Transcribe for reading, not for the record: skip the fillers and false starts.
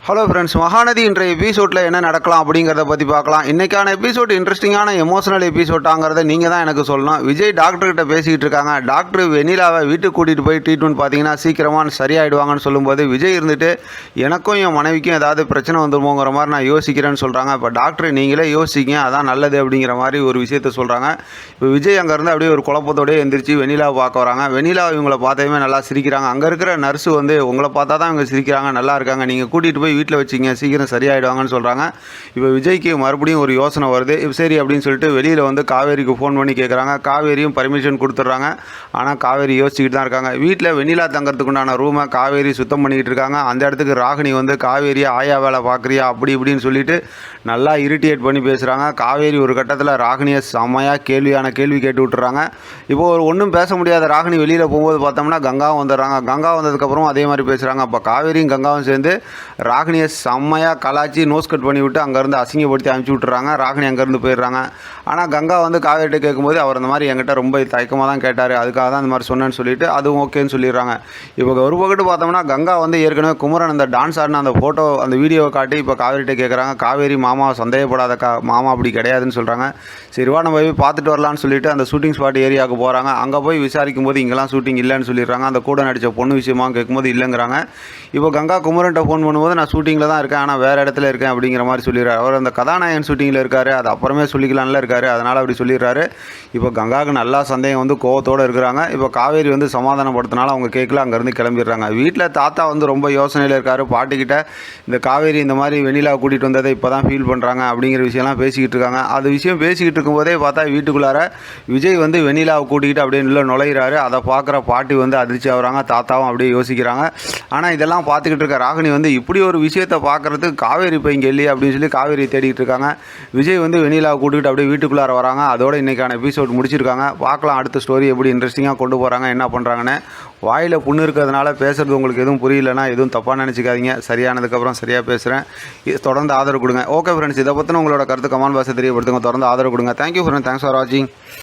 Hello friends, Mahanadi இன்றைய எபிசோடில் என்ன நடக்கலாம் அப்படிங்கிறத பற்றி பார்க்கலாம். இன்றைக்கான எபிசோட் இன்ட்ரெஸ்டிங்கான எமோஷனல் எபிசோட்டாங்கிறத நீங்கள் தான் எனக்கு சொல்லணும். விஜய் டாக்டர்கிட்ட பேசிக்கிட்டு இருக்காங்க. டாக்டர் வெண்ணிலாவை வீட்டுக்கு கூட்டிகிட்டு போய் ட்ரீட்மெண்ட் பார்த்தீங்கன்னா சீக்கிரமாக சரியாயிடுவாங்கன்னு சொல்லும்போது விஜய் இருந்துட்டு எனக்கும் என் மனைவிக்கும் ஏதாவது பிரச்சனை வந்துருமோங்கிற மாதிரி நான் யோசிக்கிறேன்னு சொல்கிறாங்க. இப்போ டாக்டர் நீங்களே யோசிங்க, அதான் நல்லது அப்படிங்கிற மாதிரி ஒரு விஷயத்த சொல்கிறாங்க. இப்போ விஜய் அங்கேருந்து அப்படியே ஒரு குழப்பத்தோடய எந்திரிச்சு வெண்ணிலாவை பார்க்க வராங்க. வெண்ணிலா இவங்களை பார்த்ததுமே நல்லா சிரிக்கிறாங்க. அங்கே இருக்கிற நர்ஸு வந்து உங்களை பார்த்தா தான் இவங்க சிரிக்கிறாங்க, நல்லா இருக்காங்க, நீங்கள் கூட்டிகிட்டு போய் வீட்டில் வச்சிங்க, சீக்கிரம் சரியாயிடுவாங்கன்னு சொல்கிறாங்க. இப்போ விஜய்க்கு மறுபடியும் ஒரு யோசனை வருது. சரி அப்படின்னு சொல்லிட்டு வெளியில் வந்து காவேரிக்கு ஃபோன் பண்ணி கேட்குறாங்க. காவேரியும் பர்மிஷன் கொடுத்துட்றாங்க. ஆனால் காவேரி யோசிச்சுக்கிட்டு தான் இருக்காங்க. வீட்டில் வெண்ணிலா தங்கறதுக்கு உண்டான ரூமை காவேரி சுத்தம் பண்ணிக்கிட்டு இருக்காங்க. அந்த இடத்துக்கு ராகினி வந்து காவேரியை ஆயா வேலை பார்க்குறியா அப்படி இப்படின்னு சொல்லிட்டு நல்லா இரிட்டேட் பண்ணி பேசுகிறாங்க. காவேரி ஒரு கட்டத்தில் ராகினியை செம்மையாக கேள்வி கேட்டு விட்டுறாங்க. இப்போ ஒரு ஒன்றும் பேச முடியாத ராகினி வெளியில் போகும்போது பார்த்தோம்னா கங்காவும் வந்துடுறாங்க. கங்கா வந்ததுக்கப்புறம் அதே மாதிரி பேசுகிறாங்க. அப்போ காவேரியும் கங்காவும் சேர்ந்து ராகினியை செம்மையாக கலாச்சி நோஸ் கட் பண்ணி விட்டு அங்கேருந்து அசிங்கப்படுத்தி அனுப்பிச்சி விட்டுறாங்க. ராகினி அங்கேருந்து போயிடுறாங்க. ஆனால் கங்கா வந்து காவேரிட்ட கேட்கும்போது அவர் இந்த மாதிரி என்கிட்ட ரொம்ப தயக்கமாக தான் கேட்டார், அதுக்காக தான் இந்த மாதிரி சொன்னேன்னு சொல்லிட்டு அதுவும் ஓகேன்னு சொல்லிடுறாங்க. இப்போ ஒரு பக்கத்து பார்த்தோம்னா கங்கா வந்து ஏற்கனவே குமரன் அந்த டான்ஸ் ஆடின அந்த ஃபோட்டோ அந்த வீடியோவை காட்டி இப்போ காவேரிட்ட கேட்குறாங்க. காவேரி மாமாவை சந்தேகப்படாத மாமா அப்படி கிடையாதுன்னு சொல்கிறாங்க. சரிவா நம்ம போய் பார்த்துட்டு வரலான்னு சொல்லிட்டு அந்த ஷூட்டிங் ஸ்பாட் ஏரியாவுக்கு போகிறாங்க. அங்கே போய் விசாரிக்கும் போது இங்கெல்லாம் ஷூட்டிங் இல்லைன்னு சொல்லிடுறாங்க. அந்த கூட நடித்த பொண்ணு விஷயமாக கேட்கும்போது இல்லைங்கிறாங்க. இப்போ கங்கா குமரன்ட்ட ஃபோன் பண்ணும்போது நான் ஷூட்டிங்கில் தான் இருக்கேன், ஆனால் வேறு இடத்துல இருக்கேன் அப்படிங்கிற மாதிரி சொல்லிடுறாரு. அவர் அந்த கதாநாயகன் ஷூட்டிங்கில் இருக்கார், அது அப்புறமே சொல்லிக்கலாம்ல இருக்கார், அதனால் அப்படி சொல்லிடுறாரு. இப்போ கங்காவுக்கு நல்லா சந்தேகம் வந்து கோவத்தோடு இருக்கிறாங்க. இப்போ காவேரி வந்து சமாதானப்படுத்தினால அவங்க கேட்கல, அங்கேருந்து கிளம்பிடுறாங்க. வீட்டில் தாத்தா வந்து ரொம்ப யோசனையில் இருக்கார். பாட்டிக்கிட்ட இந்த காவேரி இந்த மாதிரி வெண்ணிலாவை கூட்டிகிட்டு வந்ததை இப்போ தான் ஃபீல் பண்ணுறாங்க அப்படிங்கிற விஷயம்லாம் பேசிக்கிட்டு இருக்காங்க. அது விஷயம் பேசிக்கிட்டு இருக்கும்போதே பார்த்தா வீட்டுக்குள்ளார விஜய் வந்து வெண்ணிலாவை கூட்டிக்கிட்டு அப்படியே உள்ள நுழையிறாரு. அதை பார்க்குற பாட்டி வந்து அதிர்ச்சி ஆகுறாங்க. தாத்தாவும் அப்படியே யோசிக்கிறாங்க. ஆனால் இதெல்லாம் பார்த்துக்கிட்டு இருக்க ராகினி வந்து இப்படி ஒரு விஷயத்தை பார்க்குறதுக்கு காவேரி இப்போ இங்கே இல்லையே அப்படின்னு சொல்லி காவேரி தேடிக்கிட்டு இருக்காங்க. விஜய் வந்து வெண்ணிலாவை கூட்டிகிட்டு அப்படியே வீட்டுக்குள்ளார வராங்க. அதோட இன்றைக்கான எபிசோட் முடிச்சிருக்காங்க. பார்க்கலாம் அடுத்த ஸ்டோரி எப்படி இன்ட்ரெஸ்டிங்காக கொண்டு போகிறாங்க, என்ன பண்ணுறாங்கன்னு. வாயில் புண்ணு இருக்கிறதுனால பேசுகிறது உங்களுக்கு எதுவும் புரியலன்னா எதுவும் தப்பாக நினச்சிக்காதீங்க. சரியானதுக்கப்புறம் சரியாக பேசுகிறேன். தொடர்ந்து ஆதரவு கொடுங்க. ஓகே ஃப்ரெண்ட்ஸ், இதை பற்றின உங்களோட கருத்து கமெண்ட் பாக்ஸை தெரியப்படுத்துங்க. தொடர்ந்து ஆதரவு கொடுங்க. தேங்க்யூ ஃப்ரெண்ட்ஸ், தேங்க்ஸ் ஃபார் வாட்சிங்.